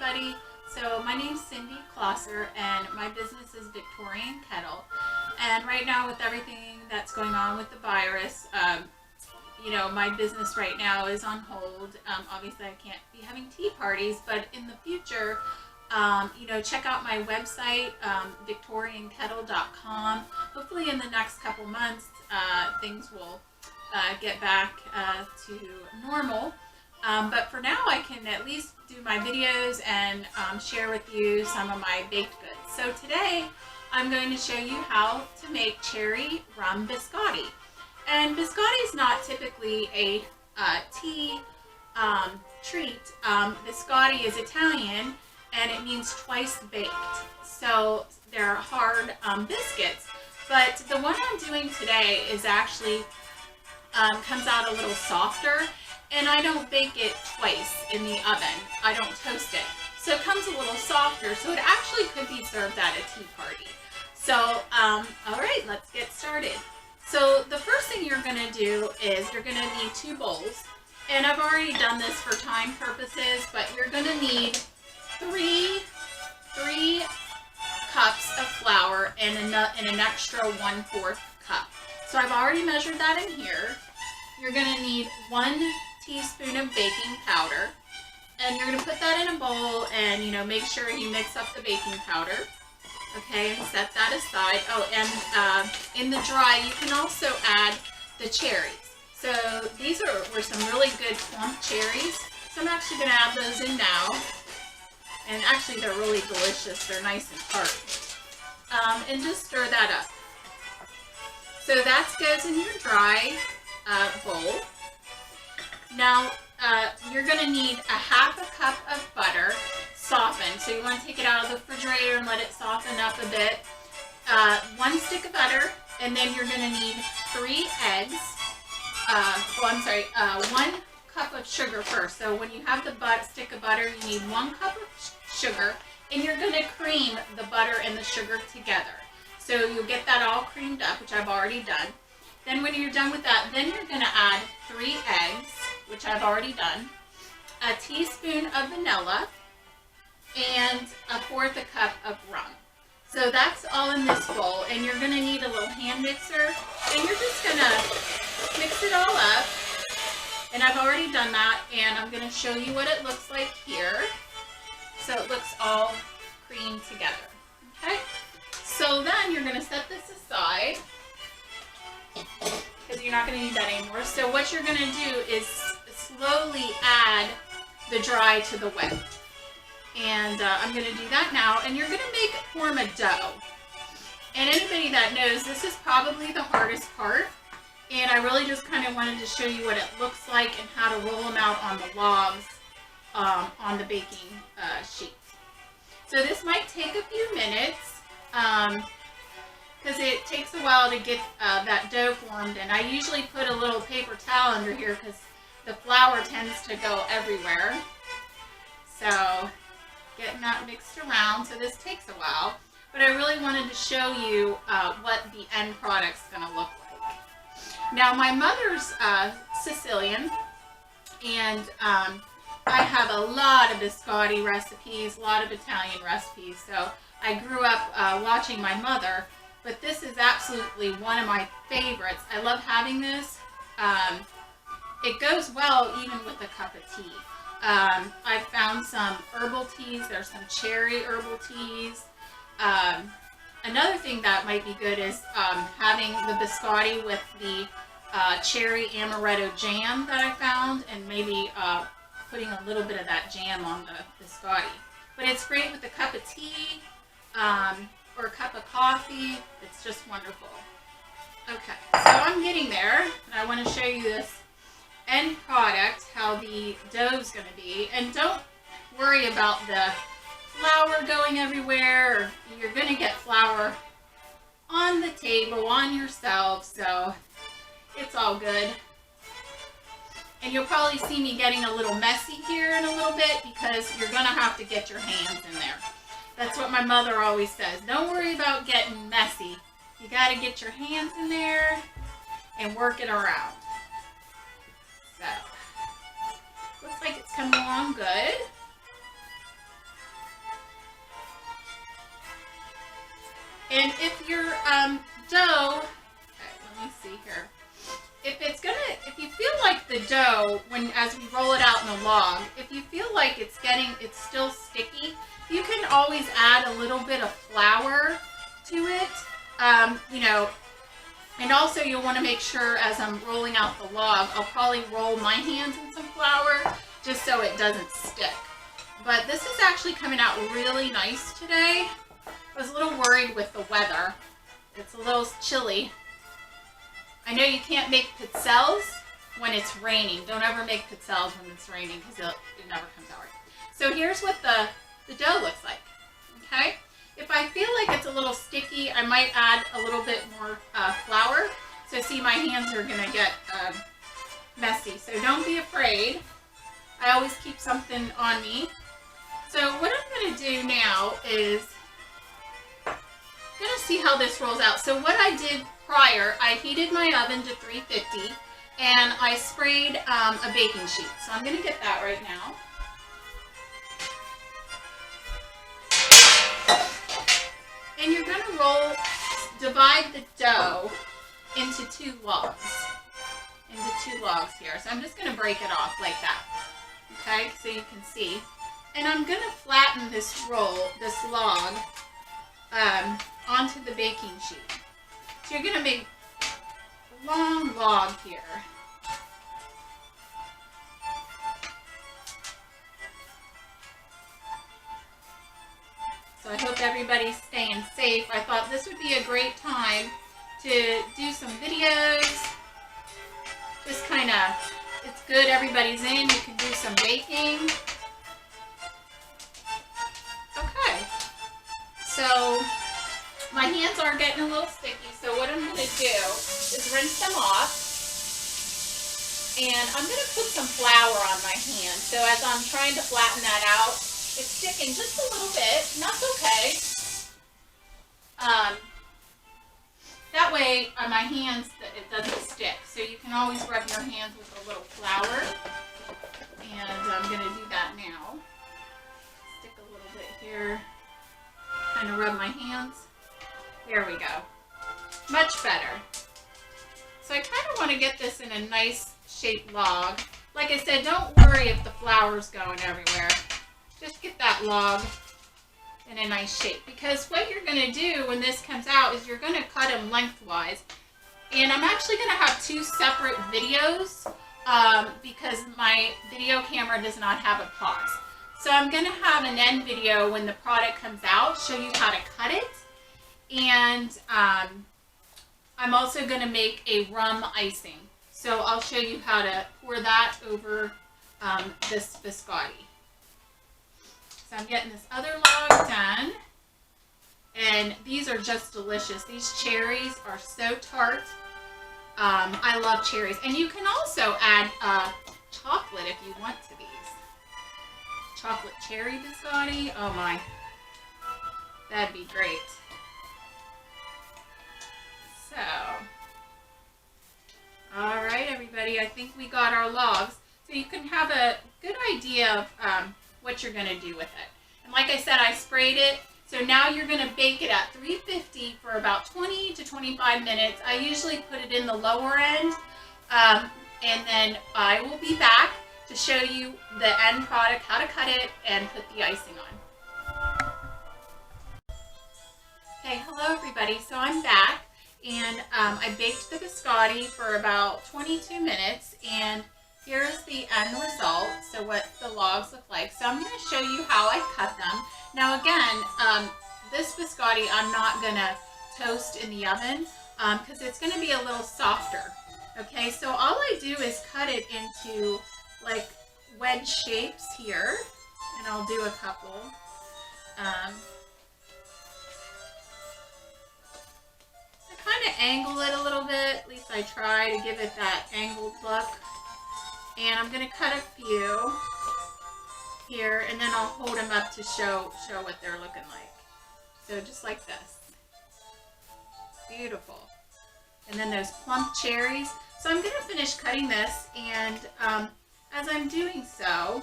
everybody. So my name's Cindy Closser and my business is Victorian Kettle. And right now with everything that's going on with the virus, my business right now is on hold. Obviously I can't be having tea parties, but in the future, check out my website, victoriankettle.com. Hopefully in the next couple months, things will get back to normal. But for now, I can at least do my videos and share with you some of my baked goods. So today, I'm going to show you how to make cherry rum biscotti. And biscotti is not typically a tea treat. Biscotti is Italian, and it means twice baked. So they're hard biscuits. But the one I'm doing today is actually comes out a little softer. And I don't bake it twice in the oven. I don't toast it. So it comes a little softer, so it actually could be served at a tea party. So, all right, let's get started. So the first thing you're gonna do is you're gonna need 2 bowls. And I've already done this for time purposes, but you're gonna need three cups of flour and an extra 1/4 cup. So I've already measured that in here. You're gonna need 1 teaspoon of baking powder, and you're going to put that in a bowl and make sure you mix up the baking powder, okay, and set that aside. Oh, and in the dry you can also add the cherries. So these were some really good plump cherries, so I'm actually going to add those in now, and actually they're really delicious. They're nice and tart. And just stir that up. So that goes in your dry bowl. Now, you're going to need a 1/2 cup of butter softened. So you want to take it out of the refrigerator and let it soften up a bit. 1 stick of butter, and then you're going to need 3 eggs. 1 cup of sugar first. So when you have the stick of butter, you need 1 cup of sugar, and you're going to cream the butter and the sugar together. So you'll get that all creamed up, which I've already done. Then when you're done with that, then you're going to add 3 eggs, which I've already done, a teaspoon of vanilla, and 1/4 cup of rum. So that's all in this bowl, and you're going to need a little hand mixer, and you're just going to mix it all up. And I've already done that, and I'm going to show you what it looks like here. So it looks all creamed together, okay? So then you're going to set this aside, because you're not going to need that anymore. So what you're going to do is slowly add the dry to the wet. And I'm going to do that now. And you're going to form a dough. And anybody that knows, this is probably the hardest part. And I really just kind of wanted to show you what it looks like and how to roll them out on the logs on the baking sheet. So this might take a few minutes. Because it takes a while to get that dough formed, and I usually put a little paper towel under here because the flour tends to go everywhere. So getting that mixed around, so this takes a while, but I really wanted to show you what the end product's going to look like. Now my mother's Sicilian, and I have a lot of biscotti recipes, a lot of Italian recipes, so I grew up watching my mother. But this is absolutely one of my favorites. I love having this. It goes well even with a cup of tea. I found some herbal teas. There's some cherry herbal teas. Another thing that might be good is having the biscotti with the cherry amaretto jam that I found, and maybe putting a little bit of that jam on the biscotti. But it's great with a cup of tea. Or a cup of coffee. It's just wonderful. Okay, so I'm getting there, and I want to show you this end product, how the dough's going to be. And don't worry about the flour going everywhere, or you're going to get flour on the table, on yourself, so it's all good. And you'll probably see me getting a little messy here in a little bit, because you're going to have to get your hands in there. That's what my mother always says. Don't worry about getting messy. You got to get your hands in there and work it around. So, looks like it's coming along good. And if your dough, okay, let me see here. If you feel like the dough, as we roll it out in the log, if you feel like it's still sticky, you can always add a little bit of flour to it. You know, and also you'll want to make sure as I'm rolling out the log, I'll probably roll my hands in some flour just so it doesn't stick. But this is actually coming out really nice today. I was a little worried with the weather. It's a little chilly. I know you can't make pizzelles when it's raining. Don't ever make pizzelles when it's raining because it never comes out right. So here's what the dough looks like, okay? If I feel like it's a little sticky, I might add a little bit more flour. So see, my hands are gonna get messy. So don't be afraid. I always keep something on me. So what I'm gonna do now is gonna see how this rolls out. So what I did prior, I heated my oven to 350 and I sprayed a baking sheet. So I'm gonna get that right now. And you're gonna divide the dough into two logs here. So I'm just gonna break it off like that, okay, so you can see. And I'm gonna flatten this log, onto the baking sheet. So you're gonna make a long log here. So I hope everybody's staying safe. I thought this would be a great time to do some videos. Just kind of, it's good everybody's in. You can do some baking. Okay. So my hands are getting a little sticky. So what I'm going to do is rinse them off. And I'm going to put some flour on my hand. So as I'm trying to flatten that out, it's sticking just a little bit, and that's okay. That way on my hands it doesn't stick. So you can always rub your hands with a little flour. And I'm going to do that now. Stick a little bit here. Kind of rub my hands. There we go. Much better. So I kind of want to get this in a nice shaped log. Like I said, don't worry if the flour's going everywhere. Just get that log in a nice shape, because what you're going to do when this comes out is you're going to cut them lengthwise. And I'm actually going to have two separate videos because my video camera does not have a pause. So I'm going to have an end video when the product comes out, show you how to cut it. And I'm also going to make a rum icing. So I'll show you how to pour that over this biscotti. So I'm getting this other log done, and these are just delicious. These cherries are so tart. I love cherries, and you can also add chocolate if you want to these. Chocolate cherry biscotti, oh my, that'd be great. So, all right everybody, I think we got our logs. So you can have a good idea of what you're going to do with it. And like I said, I sprayed it. So now you're going to bake it at 350 for about 20 to 25 minutes. I usually put it in the lower end. And then I will be back to show you the end product, how to cut it and put the icing on. Okay, hello everybody. So I'm back, and I baked the biscotti for about 22 minutes, and here's the end result, so what the logs look like. So I'm going to show you how I cut them. Now again, this biscotti I'm not going to toast in the oven because it's going to be a little softer. Okay, so all I do is cut it into like wedge shapes here, and I'll do a couple. I kind of angle it a little bit, at least I try to give it that angled look. And I'm going to cut a few here, and then I'll hold them up to show what they're looking like. So just like this. Beautiful. And then those plump cherries. So I'm going to finish cutting this, and as I'm doing so,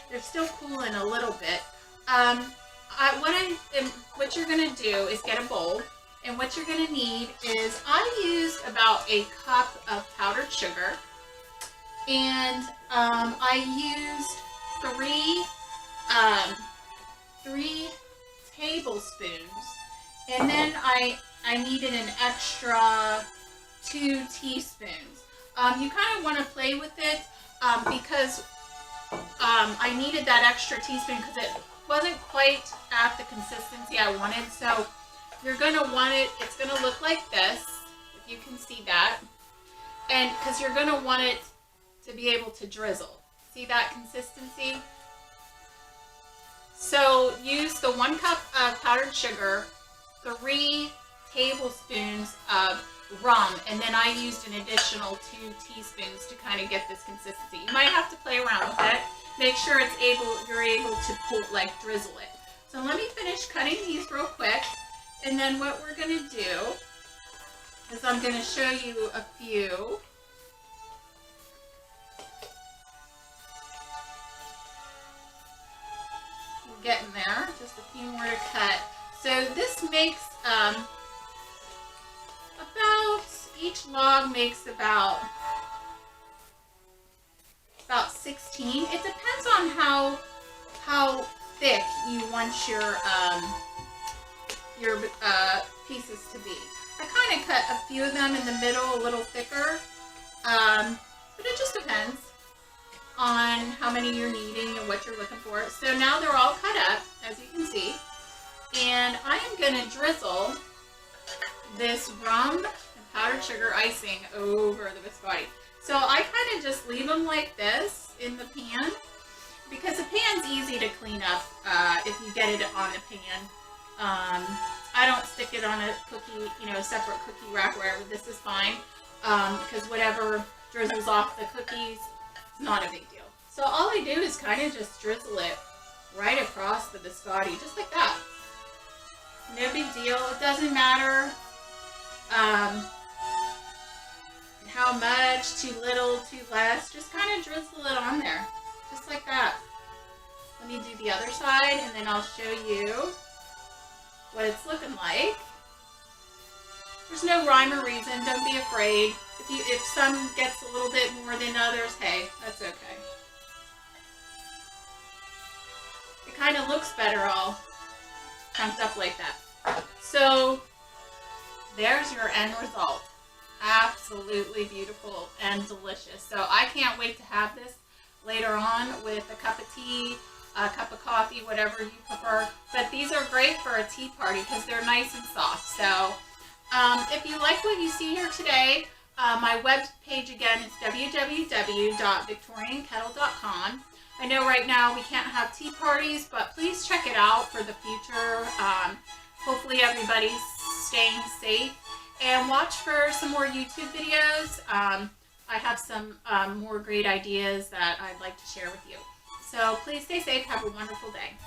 they're still cooling a little bit. What you're going to do is get a bowl, And what you're going to need is, I used about a cup of powdered sugar, and I used three tablespoons, and then I needed an extra 2 teaspoons. You kind of want to play with it because I needed that extra teaspoon because it wasn't quite at the consistency I wanted. So you're going to want it, it's going to look like this, if you can see that. And because you're going to want it to be able to drizzle. See that consistency? So use the 1 cup of powdered sugar, 3 tablespoons of rum, and then I used an additional 2 teaspoons to kind of get this consistency. You might have to play around with it. Make sure you're able to pull, like drizzle it. So let me finish cutting these real quick, and then what we're going to do is I'm going to show you a few. We're getting there, just a few more to cut. So this makes each log makes about 16. It depends on how thick you want your pieces to be. I kind of cut a few of them in the middle a little thicker, but it just depends on how many you're needing and what you're looking for. So now they're all cut up, as you can see, and I am going to drizzle this rum and powdered sugar icing over the biscotti. So I kind of just leave them like this in the pan, because the pan's easy to clean up if you get it on the pan. I don't stick it on a cookie, a separate cookie rack, wherever. This is fine, because whatever drizzles off the cookies, it's not a big deal. So all I do is kind of just drizzle it right across the biscotti, just like that. No big deal. It doesn't matter how much, too little, too less. Just kind of drizzle it on there, just like that. Let me do the other side, and then I'll show you what it's looking like. There's no rhyme or reason. Don't be afraid. If some gets a little bit more than others, hey, that's okay. It kind of looks better all chunked up like that. So there's your end result. Absolutely beautiful and delicious. So I can't wait to have this later on with a cup of tea, a cup of coffee, whatever you prefer. But these are great for a tea party because they're nice and soft. So if you like what you see here today, my web page again is www.victoriankettle.com. I know right now we can't have tea parties, but please check it out for the future. Hopefully everybody's staying safe. And watch for some more YouTube videos. I have some more great ideas that I'd like to share with you. So please stay safe. Have a wonderful day.